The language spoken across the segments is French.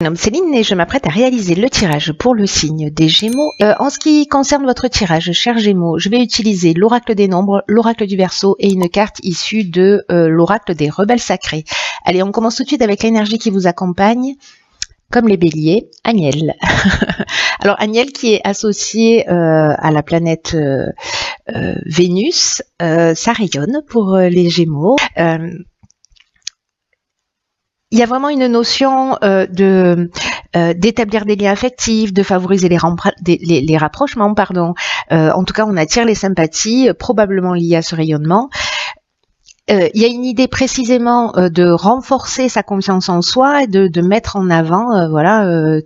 Je me nomme Céline et je m'apprête à réaliser le tirage pour le signe des Gémeaux. En ce qui concerne votre tirage, chers Gémeaux, je vais utiliser l'oracle des nombres, l'oracle du Verseau et une carte issue de l'oracle des rebelles sacrés. Allez, on commence tout de suite avec l'énergie qui vous accompagne. Comme les béliers, Agnel. Alors Agnel qui est associé à la planète Vénus, ça rayonne pour les Gémeaux. Il y a vraiment une notion d'établir des liens affectifs, de favoriser les rapprochements, pardon. En tout cas, on attire les sympathies, probablement liées à ce rayonnement. Il y a une idée précisément de renforcer sa confiance en soi et de mettre en avant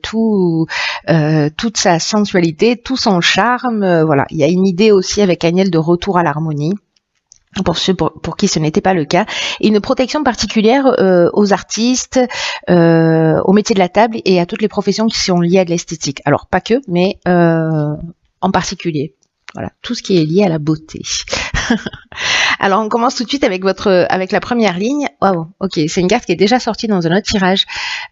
toute sa sensualité, tout son charme. Voilà. Il y a une idée aussi avec Agnel de retour à l'harmonie. Pour ceux pour qui ce n'était pas le cas, et une protection particulière aux artistes, au métier de la table et à toutes les professions qui sont liées à de l'esthétique. Alors pas que, mais en particulier. Voilà, tout ce qui est lié à la beauté. Alors on commence tout de suite avec la première ligne. Wow, ok, c'est une carte qui est déjà sortie dans un autre tirage.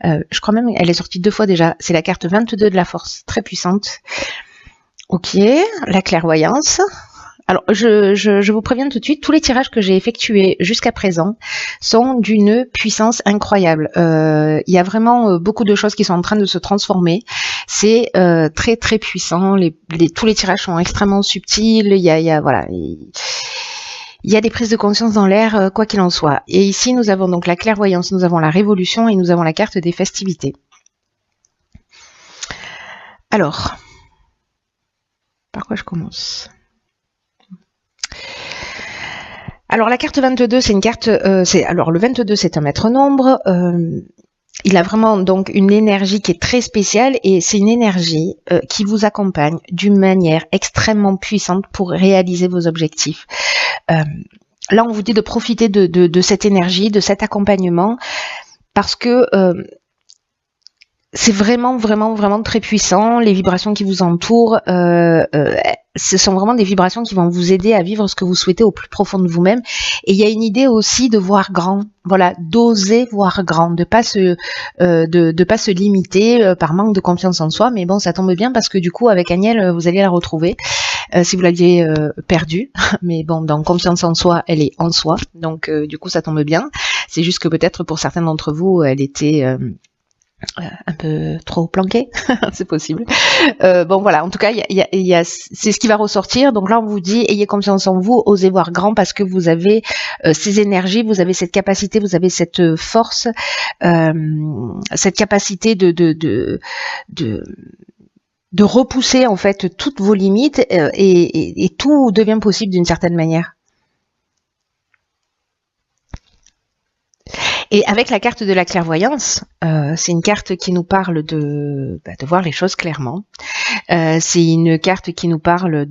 Je crois même elle est sortie 2 fois déjà. C'est la carte 22 de la force, très puissante. Ok, la clairvoyance. Alors, je vous préviens tout de suite, tous les tirages que j'ai effectués jusqu'à présent sont d'une puissance incroyable. Il y a vraiment beaucoup de choses qui sont en train de se transformer. C'est très très puissant. Tous les tirages sont extrêmement subtils. Il y a des prises de conscience dans l'air, quoi qu'il en soit. Et ici, nous avons donc la clairvoyance, nous avons la révolution et nous avons la carte des festivités. Alors, par quoi je commence ? Alors la carte 22, c'est une carte. Le 22, c'est un maître nombre. Il a vraiment donc une énergie qui est très spéciale et c'est une énergie qui vous accompagne d'une manière extrêmement puissante pour réaliser vos objectifs. Là, on vous dit de profiter de cette énergie, de cet accompagnement, parce que c'est vraiment très puissant. Les vibrations qui vous entourent, ce sont vraiment des vibrations qui vont vous aider à vivre ce que vous souhaitez au plus profond de vous-même. Et il y a une idée aussi de voir grand, voilà, d'oser voir grand, de pas se limiter par manque de confiance en soi. Mais bon, ça tombe bien parce que du coup, avec Agnel, vous allez la retrouver si vous l'aviez perdue. Mais bon, dans confiance en soi, elle est en soi. Donc du coup, ça tombe bien. C'est juste que peut-être pour certains d'entre vous, elle était un peu trop planqué, c'est possible. Bon voilà, en tout cas, c'est ce qui va ressortir. Donc là, on vous dit, ayez confiance en vous, osez voir grand parce que vous avez ces énergies, vous avez cette capacité, vous avez cette force, cette capacité de repousser en fait toutes vos limites et tout devient possible d'une certaine manière. Et avec la carte de la clairvoyance, c'est une carte qui nous parle de voir les choses clairement. C'est une carte qui nous parle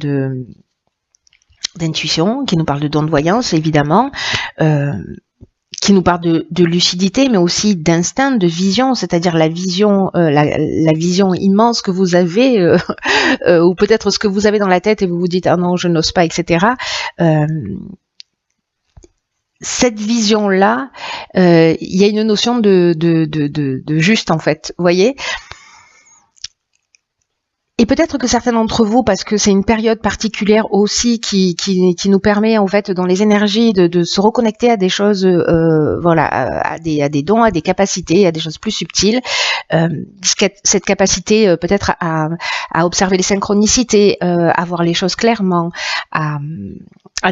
d'intuition, qui nous parle de don de voyance, évidemment, qui nous parle de lucidité, mais aussi d'instinct, de vision, c'est-à-dire la vision immense que vous avez, ou peut-être ce que vous avez dans la tête et vous vous dites « Ah non, je n'ose pas », etc. Cette vision-là, il y a une notion de juste en fait, vous voyez. Et peut-être que certains d'entre vous, parce que c'est une période particulière aussi qui nous permet en fait dans les énergies de se reconnecter à des choses, à des dons, à des capacités, à des choses plus subtiles. Cette capacité peut-être à observer les synchronicités, à voir les choses clairement, à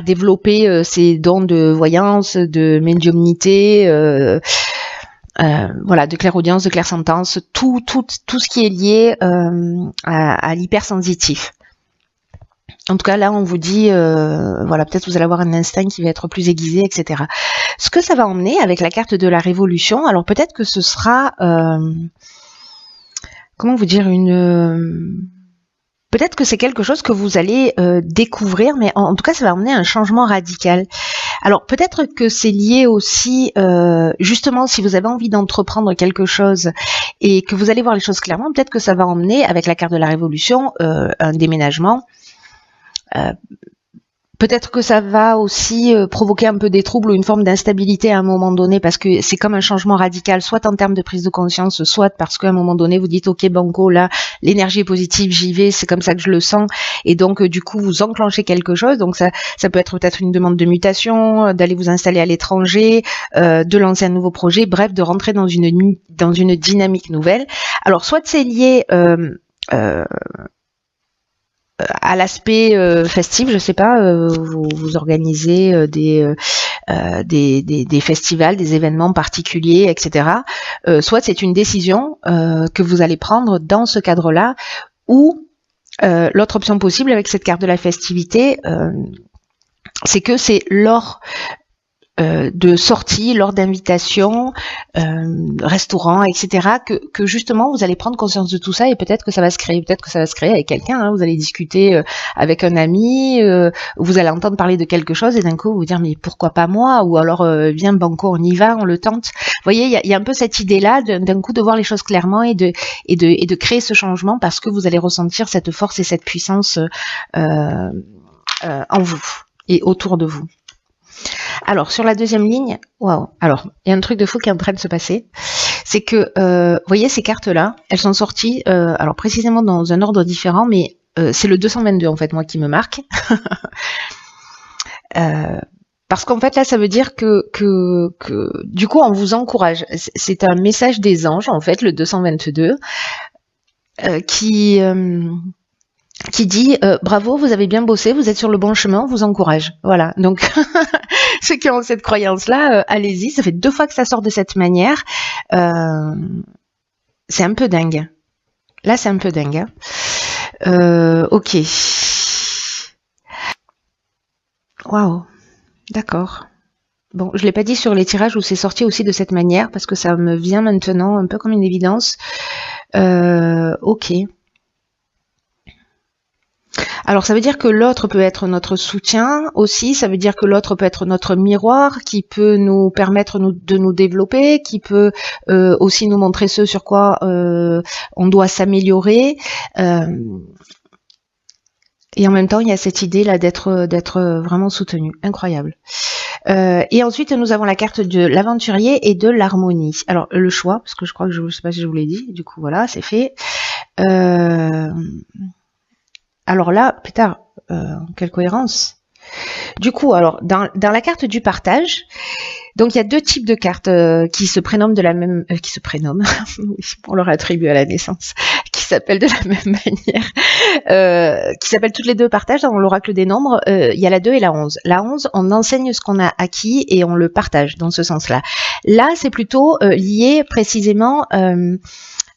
développer ces dons de voyance, de médiumnité. De clairaudience, de clairsentence, tout ce qui est lié à l'hypersensitif. En tout cas, là, on vous dit, peut-être vous allez avoir un instinct qui va être plus aiguisé, etc. Ce que ça va emmener avec la carte de la révolution, alors peut-être que ce sera, peut-être que c'est quelque chose que vous allez découvrir, mais en tout cas, ça va emmener un changement radical. Alors peut-être que c'est lié aussi, justement, si vous avez envie d'entreprendre quelque chose et que vous allez voir les choses clairement, peut-être que ça va emmener, avec la carte de la révolution, un déménagement. Peut-être que ça va aussi provoquer un peu des troubles ou une forme d'instabilité à un moment donné, parce que c'est comme un changement radical, soit en termes de prise de conscience, soit parce qu'à un moment donné vous dites ok banco, là l'énergie est positive, j'y vais, c'est comme ça que je le sens, et donc du coup vous enclenchez quelque chose. Donc ça peut être peut-être une demande de mutation, d'aller vous installer à l'étranger, de lancer un nouveau projet, bref, de rentrer dans une dynamique nouvelle. Alors soit c'est lié à l'aspect festif, je sais pas, vous organisez des festivals, des événements particuliers, etc. Soit c'est une décision que vous allez prendre dans ce cadre-là, ou l'autre option possible avec cette carte de la festivité, c'est que c'est lors de sorties, lors d'invitations, restaurants, etc., que justement vous allez prendre conscience de tout ça, et peut-être que ça va se créer, avec quelqu'un, hein, vous allez discuter avec un ami, vous allez entendre parler de quelque chose, et d'un coup vous dire mais pourquoi pas moi, ou alors viens banco, on y va, on le tente. Vous voyez, il y a un peu cette idée-là d'un coup de voir les choses clairement et de créer ce changement, parce que vous allez ressentir cette force et cette puissance en vous et autour de vous. Alors, sur la deuxième ligne, waouh. Alors, il y a un truc de fou qui est en train de se passer. C'est que, vous voyez, ces cartes-là, elles sont sorties, alors précisément dans un ordre différent, mais c'est le 222, en fait, moi, qui me marque. Parce qu'en fait, là, ça veut dire que du coup, on vous encourage. C'est un message des anges, en fait, le 222, qui dit bravo, vous avez bien bossé, vous êtes sur le bon chemin, on vous encourage. Voilà. Donc ceux qui ont cette croyance-là, allez-y. Ça fait 2 fois que ça sort de cette manière. C'est un peu dingue. Là, c'est un peu dingue. Ok. Waouh. D'accord. Bon, je l'ai pas dit sur les tirages où c'est sorti aussi de cette manière, parce que ça me vient maintenant un peu comme une évidence. Ok. Alors ça veut dire que l'autre peut être notre soutien aussi, ça veut dire que l'autre peut être notre miroir qui peut nous permettre de nous développer, qui peut aussi nous montrer ce sur quoi on doit s'améliorer. Et en même temps, il y a cette idée là d'être vraiment soutenu, incroyable. Et ensuite, nous avons la carte de l'aventurier et de l'harmonie. Alors le choix, parce que je crois que je sais pas si je vous l'ai dit, du coup voilà, c'est fait. Alors là, putain, quelle cohérence. Du coup, alors, dans la carte du partage, donc il y a 2 types de cartes qui se prénomment de la même... qui se prénomment, oui, on leur attribue à la naissance, qui s'appellent de la même manière, qui s'appellent toutes les 2 partage dans l'oracle des nombres. Il y a la 2 et la 11. La 11, on enseigne ce qu'on a acquis et on le partage dans ce sens-là. Là, c'est plutôt lié précisément...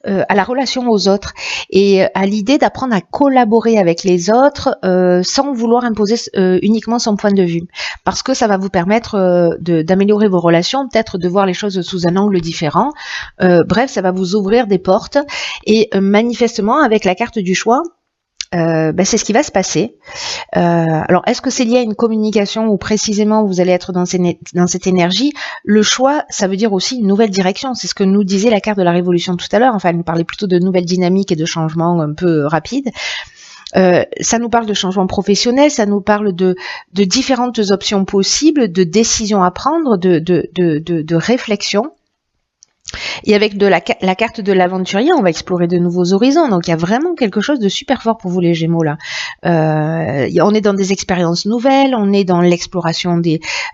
à la relation aux autres et à l'idée d'apprendre à collaborer avec les autres sans vouloir imposer uniquement son point de vue, parce que ça va vous permettre d'améliorer vos relations, peut-être de voir les choses sous un angle différent. Bref, ça va vous ouvrir des portes et manifestement avec la carte du choix, c'est ce qui va se passer. Alors, est-ce que c'est lié à une communication où précisément vous allez être dans cette énergie? Le choix, ça veut dire aussi une nouvelle direction. C'est ce que nous disait la carte de la révolution tout à l'heure. Enfin, elle nous parlait plutôt de nouvelles dynamiques et de changements un peu rapides. Ça nous parle de changements professionnels, ça nous parle de différentes options possibles, de décisions à prendre, de réflexion. Et avec la carte de l'aventurier, on va explorer de nouveaux horizons. Donc il y a vraiment quelque chose de super fort pour vous les Gémeaux là. On est dans des expériences nouvelles, on est dans l'exploration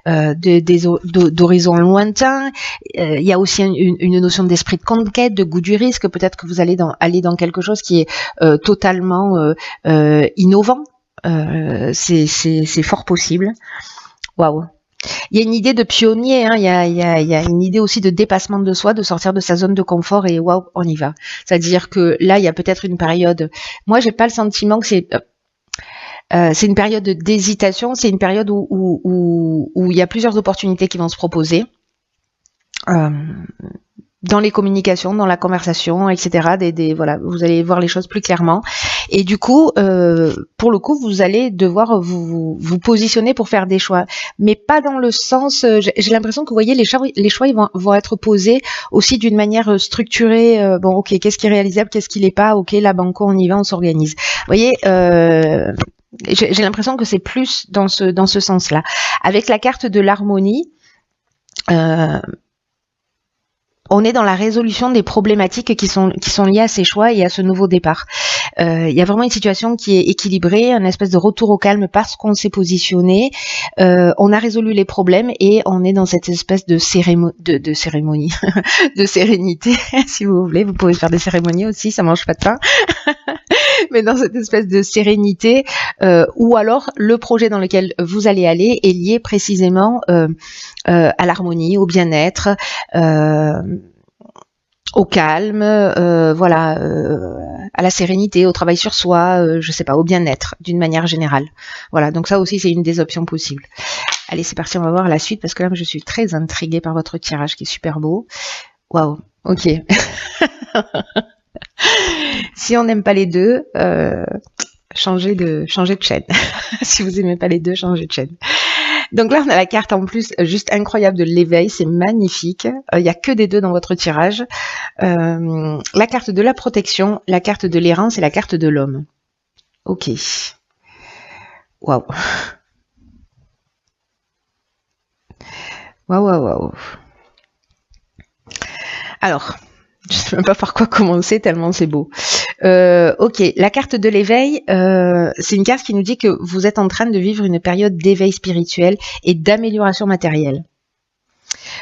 d'horizons lointains. Il y a aussi une notion d'esprit de conquête, de goût du risque. Peut-être que vous allez aller dans quelque chose qui est totalement innovant. C'est fort possible. Waouh. Il y a une idée de pionnier, hein. Il y a une idée aussi de dépassement de soi, de sortir de sa zone de confort et waouh, on y va. C'est-à-dire que là, il y a peut-être une période. Moi, j'ai pas le sentiment que c'est une période d'hésitation. C'est une période où il y a plusieurs opportunités qui vont se proposer. Dans les communications, dans la conversation, etc. Voilà, vous allez voir les choses plus clairement. Et du coup, pour le coup, vous allez devoir vous positionner pour faire des choix, mais pas dans le sens. J'ai l'impression que vous voyez les choix ils vont être posés aussi d'une manière structurée. Bon, ok, qu'est-ce qui est réalisable, qu'est-ce qui l'est pas. Ok, la banco, on y va, on s'organise. Vous voyez. J'ai l'impression que c'est plus dans ce sens-là. Avec la carte de l'harmonie, on est dans la résolution des problématiques qui sont liées à ces choix et à ce nouveau départ. Il y a vraiment une situation qui est équilibrée, un espèce de retour au calme parce qu'on s'est positionné. On a résolu les problèmes et on est dans cette espèce de cérémonie, de sérénité, si vous voulez. Vous pouvez faire des cérémonies aussi, ça mange pas de pain. Mais dans cette espèce de sérénité, ou alors le projet dans lequel vous allez aller est lié précisément à l'harmonie, au bien-être, au calme, voilà, à la sérénité, au travail sur soi, je sais pas, au bien-être d'une manière générale. Voilà, donc ça aussi c'est une des options possibles. Allez, c'est parti, on va voir la suite parce que là je suis très intriguée par votre tirage qui est super beau. Waouh, ok. Si on n'aime pas les deux, changez de chaîne. Si vous n'aimez pas les deux, changez de chaîne. Donc là, on a la carte en plus juste incroyable de l'éveil, c'est magnifique. Il n'y a que des deux dans votre tirage. La carte de la protection, la carte de l'errance et la carte de l'homme. Ok. Waouh. Waouh. Alors, je ne sais même pas par quoi commencer tellement c'est beau. Ok, la carte de l'éveil, c'est une carte qui nous dit que vous êtes en train de vivre une période d'éveil spirituel et d'amélioration matérielle.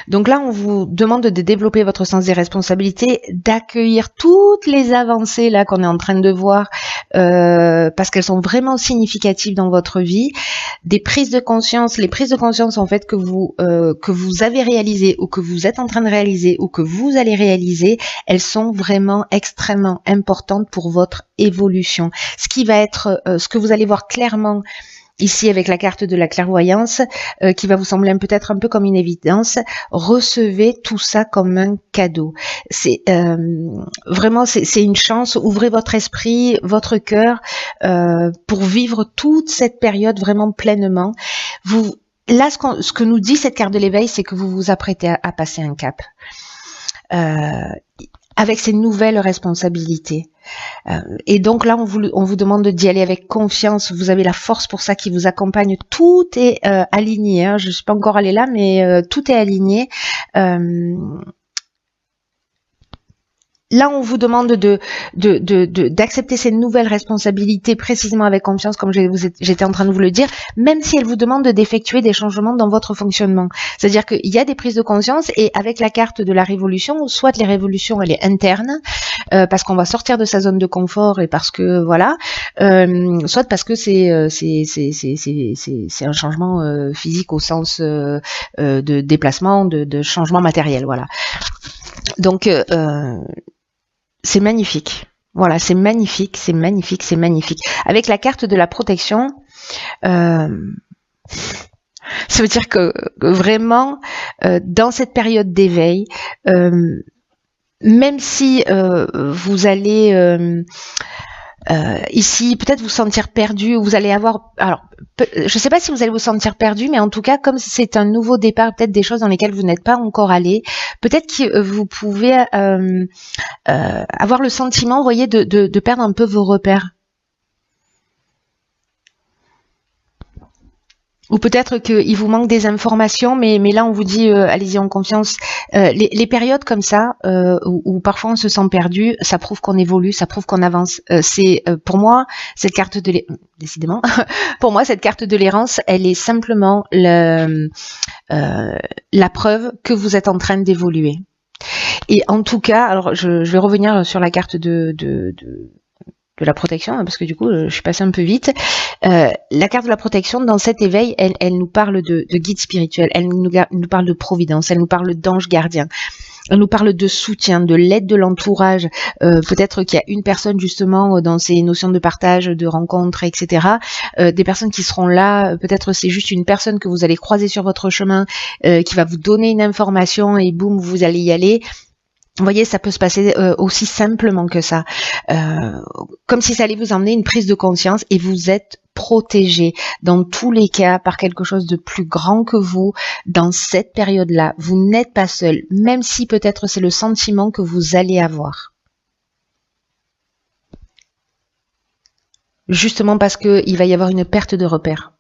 Donc là, on vous demande de développer votre sens des responsabilités, d'accueillir toutes les avancées là qu'on est en train de voir, parce qu'elles sont vraiment significatives dans votre vie. Des prises de conscience, les prises de conscience en fait que vous avez réalisées ou que vous êtes en train de réaliser ou que vous allez réaliser, elles sont vraiment extrêmement importantes pour votre évolution. Ce qui va être, ce que vous allez voir clairement ici avec la carte de la clairvoyance, qui va vous sembler peut-être un peu comme une évidence, recevez tout ça comme un cadeau. C'est vraiment c'est une chance. Ouvrez votre esprit, votre cœur pour vivre toute cette période vraiment pleinement. Là, ce que nous dit cette carte de l'éveil, c'est que vous vous apprêtez à passer un cap. Avec ces nouvelles responsabilités. Et donc là, on vous demande d'y aller avec confiance. Vous avez la force pour ça qui vous accompagne. Tout est aligné. Hein. Je ne suis pas encore allée là, mais tout est aligné. Là, on vous demande d'accepter ces nouvelles responsabilités précisément avec confiance, comme j'étais en train de vous le dire, même si elle vous demande d'effectuer des changements dans votre fonctionnement. C'est-à-dire qu'il y a des prises de conscience et avec la carte de la révolution, soit les révolutions, elle est interne, parce qu'on va sortir de sa zone de confort et parce que voilà, soit parce que c'est un changement physique au sens de déplacement, de changement matériel, voilà. Donc c'est magnifique. Voilà, c'est magnifique, c'est magnifique, c'est magnifique. Avec la carte de la protection, ça veut dire que vraiment, dans cette période d'éveil, même si vous allez ici peut-être vous sentir perdu, vous allez avoir, alors je sais pas si vous allez vous sentir perdu, mais en tout cas comme c'est un nouveau départ, peut-être des choses dans lesquelles vous n'êtes pas encore allé, peut-être que vous pouvez avoir le sentiment, vous voyez, de perdre un peu vos repères. Ou peut-être qu'il vous manque des informations, mais là on vous dit allez-y en confiance. Les périodes comme ça, où parfois on se sent perdu, ça prouve qu'on évolue, ça prouve qu'on avance. Pour moi, cette carte de décidément, pour moi cette carte de l'errance, elle est simplement la preuve que vous êtes en train d'évoluer. Et en tout cas, alors je vais revenir sur la carte de la protection, parce que du coup je suis passée un peu vite. La carte de la protection, dans cet éveil, elle nous parle de guide spirituel, elle nous parle de providence, elle nous parle d'ange gardien, elle nous parle de soutien, de l'aide de l'entourage. Peut-être qu'il y a une personne justement dans ces notions de partage, de rencontre, etc. Des personnes qui seront là, peut-être c'est juste une personne que vous allez croiser sur votre chemin, qui va vous donner une information et boum, vous allez y aller. Vous voyez, ça peut se passer aussi simplement que ça. Comme si ça allait vous emmener une prise de conscience et vous êtes protégé dans tous les cas par quelque chose de plus grand que vous dans cette période-là. Vous n'êtes pas seul, même si peut-être c'est le sentiment que vous allez avoir. Justement parce qu'il va y avoir une perte de repères.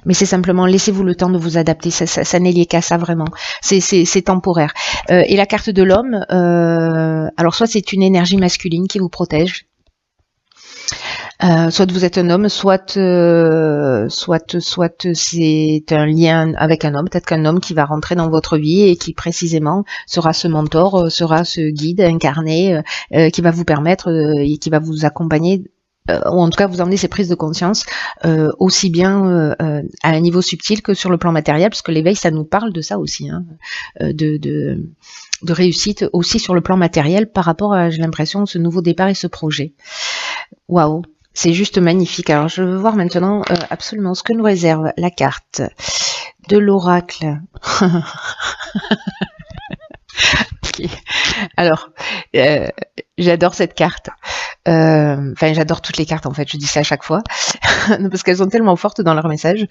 Mais c'est simplement, laissez-vous le temps de vous adapter, ça n'est lié qu'à ça vraiment, c'est temporaire. Et la carte de l'homme, alors soit c'est une énergie masculine qui vous protège, soit vous êtes un homme, soit c'est un lien avec un homme, peut-être qu'un homme qui va rentrer dans votre vie et qui précisément sera ce mentor, sera ce guide incarné, qui va vous permettre et qui va vous accompagner, ou en tout cas vous emmener ces prises de conscience aussi bien à un niveau subtil que sur le plan matériel, parce que l'éveil ça nous parle de ça aussi, hein, de réussite aussi sur le plan matériel par rapport à, j'ai l'impression, ce nouveau départ et ce projet. Waouh, c'est juste magnifique. Alors je veux voir maintenant absolument ce que nous réserve la carte de l'oracle. Okay. Alors, j'adore cette carte. Enfin, j'adore toutes les cartes en fait, je dis ça à chaque fois, parce qu'elles sont tellement fortes dans leur message.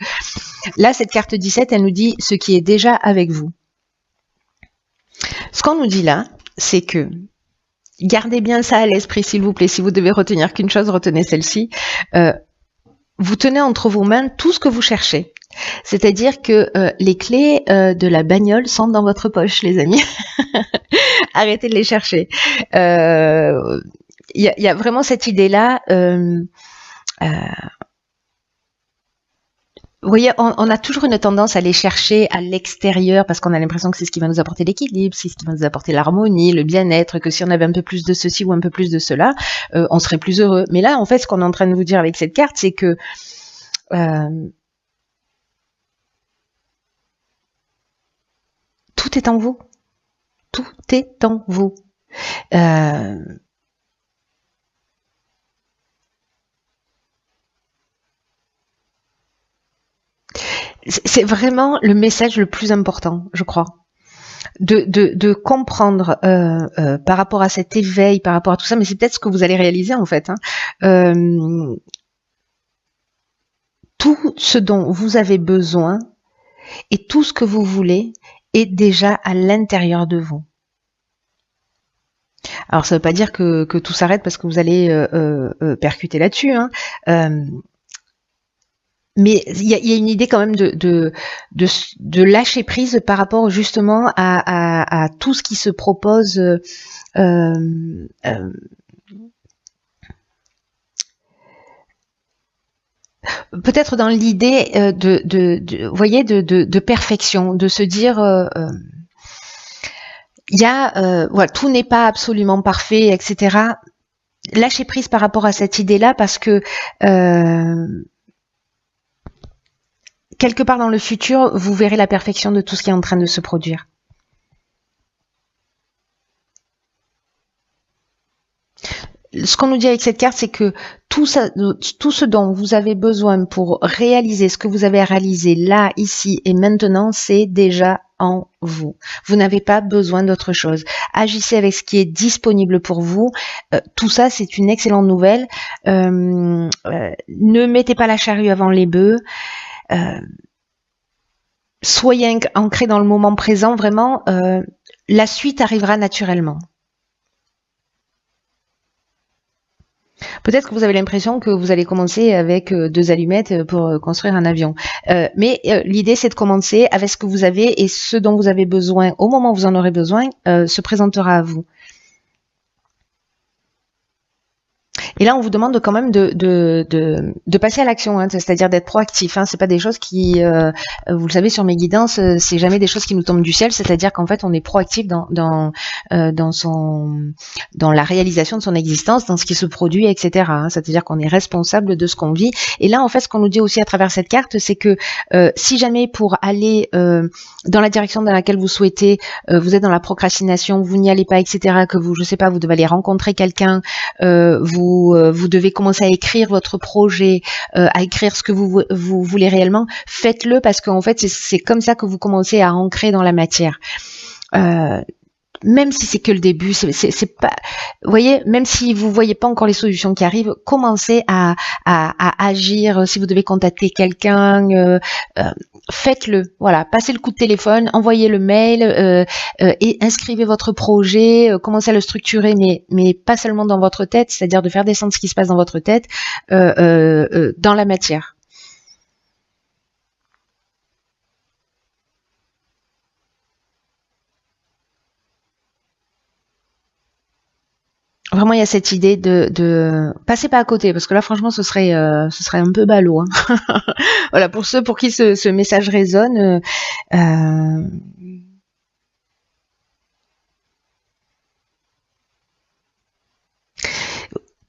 Là, cette carte 17, elle nous dit ce qui est déjà avec vous. Ce qu'on nous dit là, c'est que, gardez bien ça à l'esprit s'il vous plaît, si vous devez retenir qu'une chose, retenez celle-ci. Vous tenez entre vos mains tout ce que vous cherchez. C'est-à-dire que les clés de la bagnole sont dans votre poche, les amis. Arrêtez de les chercher. Il y a vraiment cette idée-là. Vous voyez, on a toujours une tendance à les chercher à l'extérieur parce qu'on a l'impression que c'est ce qui va nous apporter l'équilibre, c'est ce qui va nous apporter l'harmonie, le bien-être, que si on avait un peu plus de ceci ou un peu plus de cela, on serait plus heureux. Mais là, en fait, ce qu'on est en train de vous dire avec cette carte, c'est que tout est en vous. Tout est en vous. C'est vraiment le message le plus important, je crois. De comprendre par rapport à cet éveil, par rapport à tout ça, mais c'est peut-être ce que vous allez réaliser en fait. Hein. Tout ce dont vous avez besoin et tout ce que vous voulez est déjà à l'intérieur de vous. Alors ça ne veut pas dire que tout s'arrête parce que vous allez percuter là-dessus, hein. Mais il y a une idée quand même de lâcher prise par rapport justement à tout ce qui se propose peut-être dans l'idée vous voyez, de perfection, de se dire il y a voilà, tout n'est pas absolument parfait, etc. Lâcher prise par rapport à cette idée-là parce que quelque part dans le futur, vous verrez la perfection de tout ce qui est en train de se produire. Ce qu'on nous dit avec cette carte, c'est que tout ce dont vous avez besoin pour réaliser ce que vous avez réalisé là, ici et maintenant, c'est déjà en vous. Vous n'avez pas besoin d'autre chose. Agissez avec ce qui est disponible pour vous. Tout ça, c'est une excellente nouvelle. Ne mettez pas la charrue avant les bœufs. Soyez ancrés dans le moment présent, vraiment, la suite arrivera naturellement. Peut-être que vous avez l'impression que vous allez commencer avec 2 allumettes pour construire un avion. Mais l'idée, c'est de commencer avec ce que vous avez et ce dont vous avez besoin au moment où vous en aurez besoin se présentera à vous. Et là, on vous demande quand même de passer à l'action, hein, c'est-à-dire d'être proactif. Hein, c'est pas des choses qui, vous le savez, sur mes guidances, c'est jamais des choses qui nous tombent du ciel. C'est-à-dire qu'en fait, on est proactif dans la réalisation de son existence, dans ce qui se produit, etc. Hein, c'est-à-dire qu'on est responsable de ce qu'on vit. Et là, en fait, ce qu'on nous dit aussi à travers cette carte, c'est que si jamais pour aller dans la direction dans laquelle vous souhaitez, vous êtes dans la procrastination, vous n'y allez pas, etc. Que vous, je sais pas, vous devez aller rencontrer quelqu'un, vous devez commencer à écrire votre projet, à écrire ce que vous voulez réellement, faites-le parce qu'en fait, c'est comme ça que vous commencez à ancrer dans la matière. même si c'est que le début, c'est pas, vous voyez, même si vous voyez pas encore les solutions qui arrivent, commencez à agir. Si vous devez contacter quelqu'un, faites-le. Voilà, passez le coup de téléphone, envoyez le mail et inscrivez votre projet. Commencez à le structurer, mais pas seulement dans votre tête, c'est-à-dire de faire descendre ce qui se passe dans votre tête dans la matière. Vraiment, il y a cette idée de passez pas à côté, parce que là, franchement, ce serait un peu ballot. Hein. Voilà, pour ceux pour qui ce message résonne.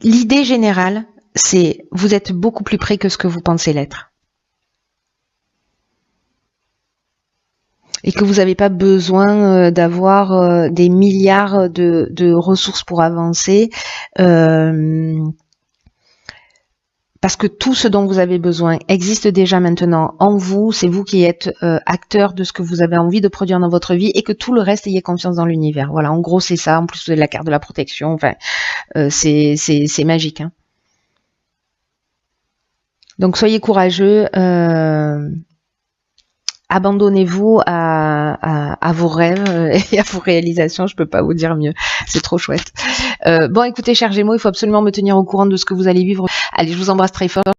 L'idée générale, c'est vous êtes beaucoup plus près que ce que vous pensez l'être. Et que vous n'avez pas besoin d'avoir des milliards de ressources pour avancer. Parce que tout ce dont vous avez besoin existe déjà maintenant en vous, c'est vous qui êtes acteur de ce que vous avez envie de produire dans votre vie et que tout le reste, ayez confiance dans l'univers. Voilà, en gros c'est ça, en plus vous avez la carte de la protection, enfin c'est magique. Hein. Donc soyez courageux, abandonnez-vous à vos rêves et à vos réalisations, je peux pas vous dire mieux, c'est trop chouette. Bon écoutez chers Gémeaux, il faut absolument me tenir au courant de ce que vous allez vivre. Allez, je vous embrasse très fort.